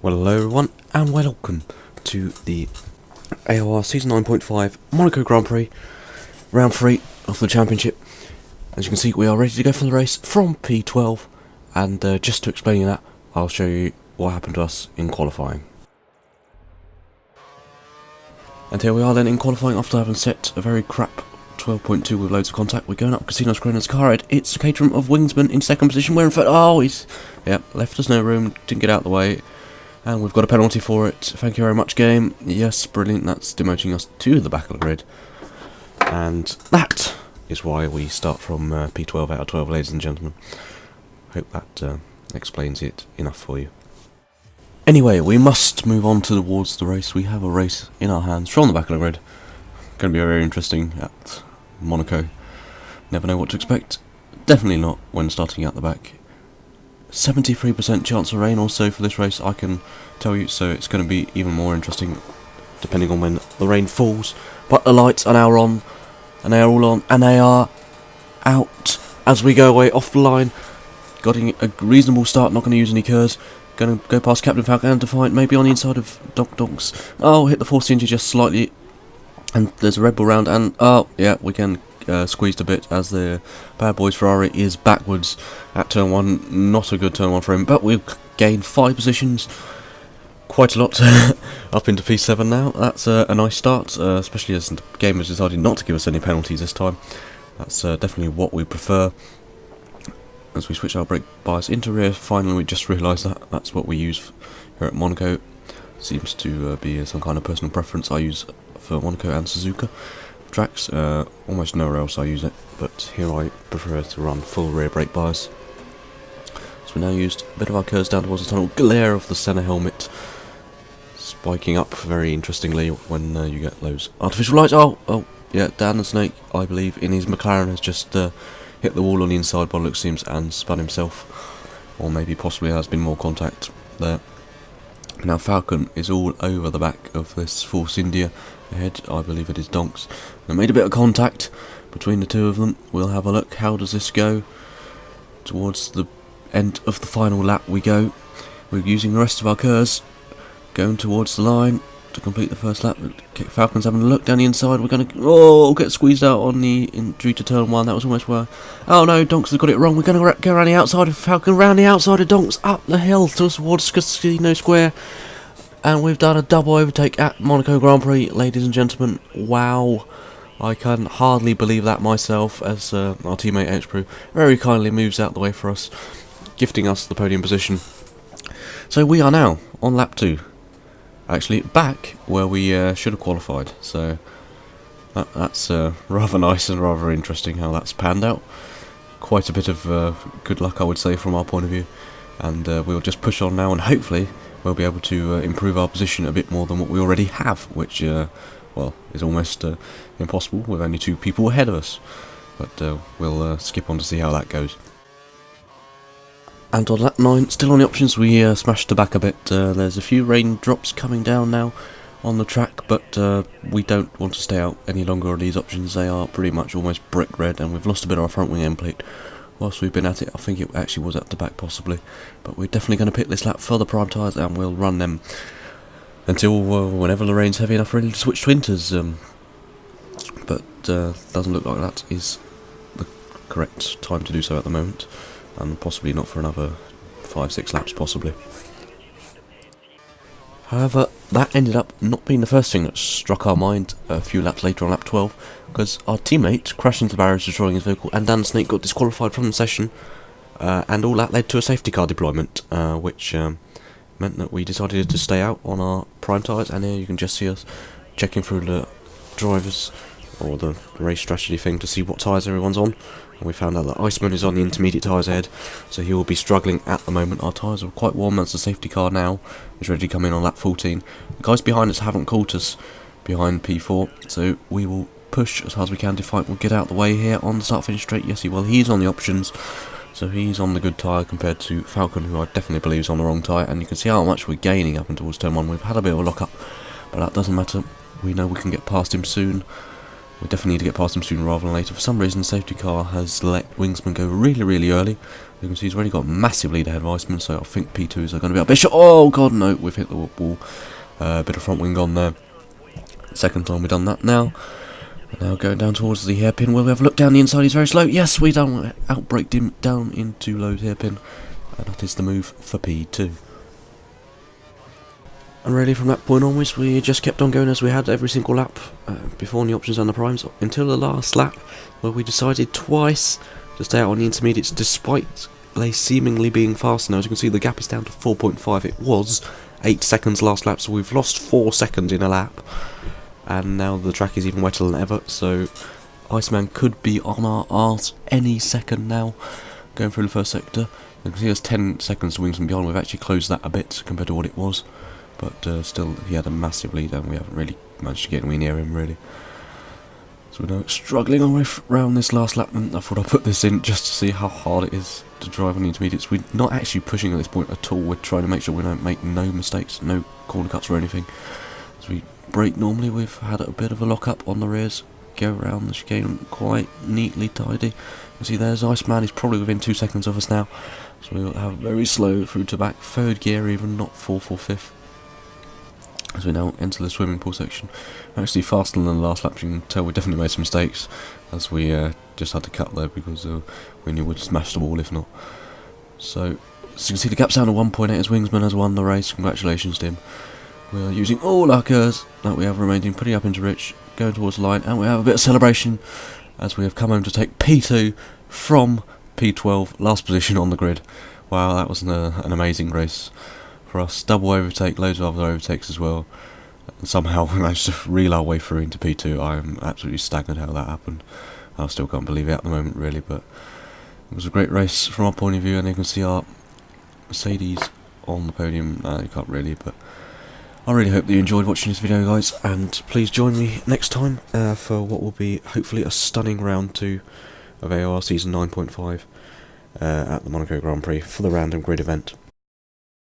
Well, hello everyone, and welcome to the AOR Season 9.5 Monaco Grand Prix, Round 3 of the Championship. As you can see, we are ready to go for the race from P12, and just to explain you that, I'll show you what happened to us in qualifying. And here we are then in qualifying after having set a very crap 12.2 with loads of contact. We're going up Casino's Corona's car head. It's Caterham of Wingsman in second position. We're in front. Oh, he's left us no room, didn't get out of the way. And we've got a penalty for it. Thank you very much, game. Yes, brilliant. That's demoting us to the back of the grid. And that is why we start from P12 out of 12, ladies and gentlemen. Hope that explains it enough for you. Anyway, we must move on towards the race. We have a race in our hands from the back of the grid. Going to be very interesting at Monaco. Never know what to expect. Definitely not when starting out the back. 73% chance of rain also for this race, I can tell you, so it's going to be even more interesting depending on when the rain falls. But the lights are now on, and they are all on, and they are out as we go away off the line. Getting a reasonable start, not going to use any curves. Going to go past Captain Falcon and Defiant, maybe on the inside of Donks. Oh, hit the 4th just slightly, and there's a Red Bull round, and oh, yeah, we can squeezed a bit as the bad boys Ferrari is backwards at turn 1. Not a good turn 1 for him, but we've gained 5 positions, quite a lot, up into P7 now. That's a nice start, especially as the game has decided not to give us any penalties this time. That's definitely what we prefer. As we switch our brake bias into rear, finally we just realised that that's what we use here at Monaco. Seems to be some kind of personal preference I use for Monaco and Suzuka tracks. Almost nowhere else I use it, but here I prefer to run full rear brake bias. So we now used a bit of our curves down towards the tunnel. Glare of the centre helmet spiking up very interestingly when you get those artificial lights. Oh yeah, Dan the Snake, I believe, in his McLaren has just hit the wall on the inside by the looks seems and spun himself, or maybe possibly has been more contact there. Now Falcon is all over the back of this Force India ahead. I believe it is Donks. They made a bit of contact between the two of them. We'll have a look. How does this go? Towards the end of the final lap we go. We're using the rest of our curves, going towards the line to complete the first lap. Falcon's having a look down the inside. We're going to get squeezed out on the due to turn 1. That was almost where. Oh no, Donks has got it wrong. We're going to go around the outside of Falcon, around the outside of Donks, up the hill towards Casino Square. And we've done a double overtake at Monaco Grand Prix, ladies and gentlemen. Wow. I can hardly believe that myself, as our teammate H-Brew very kindly moves out the way for us, gifting us the podium position. So we are now on lap 2. Actually, back where we should have qualified. So that's rather nice and rather interesting how that's panned out. Quite a bit of good luck, I would say, from our point of view. And we'll just push on now, and hopefully we'll be able to improve our position a bit more than what we already have, which, well, is almost impossible with only 2 people ahead of us. But we'll skip on to see how that goes. And on lap 9, still on the options, we smashed the back a bit. There's a few raindrops coming down now on the track, but we don't want to stay out any longer on these options. They are pretty much almost brick red, and we've lost a bit of our front wing end plate. Whilst we've been at it, I think it actually was at the back possibly, but we're definitely going to pick this lap for the prime tyres, and we'll run them until whenever the rain's heavy enough really to switch to winters. But doesn't look like that is the correct time to do so at the moment, and possibly not for another 5-6 laps possibly. However, that ended up not being the first thing that struck our mind a few laps later on lap 12, because our teammate crashed into the barriers, destroying his vehicle, and Dan Snake got disqualified from the session, and all that led to a safety car deployment, which meant that we decided to stay out on our prime tyres. And here you can just see us checking through the drivers, or the race strategy thing, to see what tyres everyone's on. And we found out that Iceman is on the intermediate tyres ahead, so he will be struggling at the moment. Our tyres are quite warm as the safety car now is ready to come in on lap 14. The guys behind us haven't caught us behind P4, so we will push as hard as we can. Defiant will get out of the way here on the start-finish straight. Yes, he will. He's on the options, so he's on the good tyre compared to Falcon, who I definitely believe is on the wrong tyre. And you can see how much we're gaining up and towards turn 1. We've had a bit of a lock-up, but that doesn't matter. We know we can get past him soon. We definitely need to get past him sooner rather than later. For some reason, the safety car has let Wingsman go really early. You can see he's already got a massive lead ahead of Iceman, so I think P2s are going to be up. Bishop! Oh god, no, we've hit the wall. Bit of front wing on there. Second time we've done that now. Now going down towards the hairpin. Will we have a look down the inside? He's very slow. Yes, we done outbraked him down into low hairpin. And that is the move for P2. And really from that point onwards we just kept on going as we had every single lap before the options and the primes until the last lap where we decided twice to stay out on the intermediates despite they seemingly being faster. Now as you can see the gap is down to 4.5. It was 8 seconds last lap, so we've lost 4 seconds in a lap. And now the track is even wetter than ever, so Iceman could be on our arse any second now going through the first sector. You can see there's 10 seconds to Wingsman behind. We've actually closed that a bit compared to what it was. But still, he had a massive lead and we haven't really managed to get anywhere near him, really. So we're now struggling our way around this last lap, and I thought I'd put this in just to see how hard it is to drive on the intermediates. We're not actually pushing at this point at all. We're trying to make sure we don't make no mistakes, no corner cuts or anything. As we brake normally, we've had a bit of a lock up on the rears. Go around the chicane quite neatly tidy. You see there's Iceman, he's probably within 2 seconds of us now. So we'll have very slow through to back, third gear even, not fourth or fifth. As we now enter the swimming pool section. Actually faster than the last lap, you can tell we definitely made some mistakes. As we just had to cut there because we knew we'd smash the wall if not. So, as you can see the gap's down to 1.8 as Wingsman has won the race. Congratulations to him. We are using all our cars that we have remaining, putting up into Rich, going towards the line, and we have a bit of celebration as we have come home to take P2 from P12, last position on the grid. Wow, that was an amazing race for us. Double overtake, loads of other overtakes as well, and somehow we managed to reel our way through into P2. I am absolutely staggered how that happened. I still can't believe it at the moment, really, but it was a great race from our point of view, and you can see our Mercedes on the podium. You can't really, but I really hope that you enjoyed watching this video, guys, and please join me next time for what will be hopefully a stunning round 2 of AOR Season 9.5 at the Monaco Grand Prix for the random grid event.